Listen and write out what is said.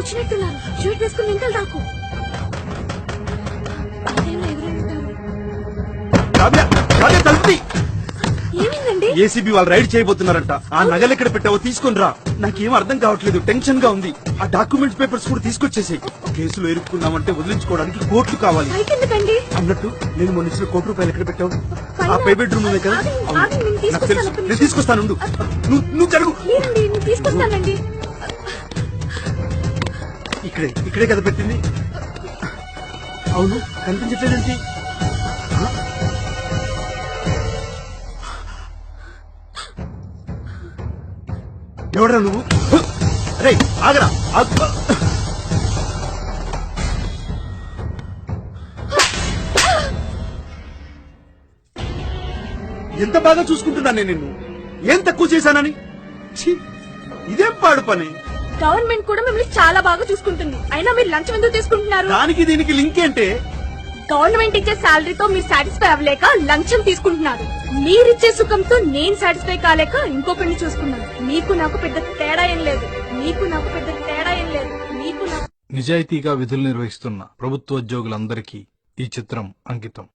వచ్చినట్టున్నారు. షూట్ వేసుకుని వెంటలు రాకు. ఏమైందండి? ఏసీబీ వాళ్ళు రైడ్ చేయబోతున్నారంట. ఆ నగలు ఎక్కడ పెట్టావో తీసుకుని రా. నాకేం అర్థం కావట్లేదు, టెన్షన్ గా ఉంది. ఆ డాక్యుమెంట్స్ పేపర్స్ కూడా తీసుకొచ్చేసాయి. కేసులో ఎరుక్కున్నామంటే వదిలించుకోవడానికి కోట్లు కావాలి అన్నట్టు. నేను మొన్న ఇచ్చిన ₹1,00,000 ఎక్కడ పెట్టావు? ఆ పై బెడ్రూమ్ ఉంది కదా. నాకు తెలుసు, నేను తీసుకొస్తాను. నువ్వు జరుగు. తీసుకొస్తానండి. ఇక్కడే కదా పెట్టింది. అవును, కనిపించట్లేదేంటి? ఎవడరా నువ్వు? రే ఆగరా. ఎంత బాగా చూసుకుంటున్నా నేను నిన్ను. ఏం తక్కువ చేశానని? ఇదేం పాడు పని. గవర్నమెంట్ కూడా మిమ్మల్ని చాలా బాగా చూసుకుంటుంది. అయినా మీరు లంచం ఎందుకు తీసుకుంటున్నారు? దానికి దీనికి లింక్ ఏంటే? గవర్నమెంట్ ఇచ్చే శాలరీతో మీరు సాటిస్ఫై అవ్వలేక లంచం తీసుకుంటున్నారు. మీరిచ్చే సుఖంతో నేను సాటిస్ఫై కాలేక ఇంకొకరిని చూసుకున్నాను. మీకు నాకు పెద్ద తేడా ఏం లేదు. నిజాయితీగా విధులు నిర్వహిస్తున్న ప్రభుత్వోద్యోగులందరికీ ఈ చిత్రం అంకితం.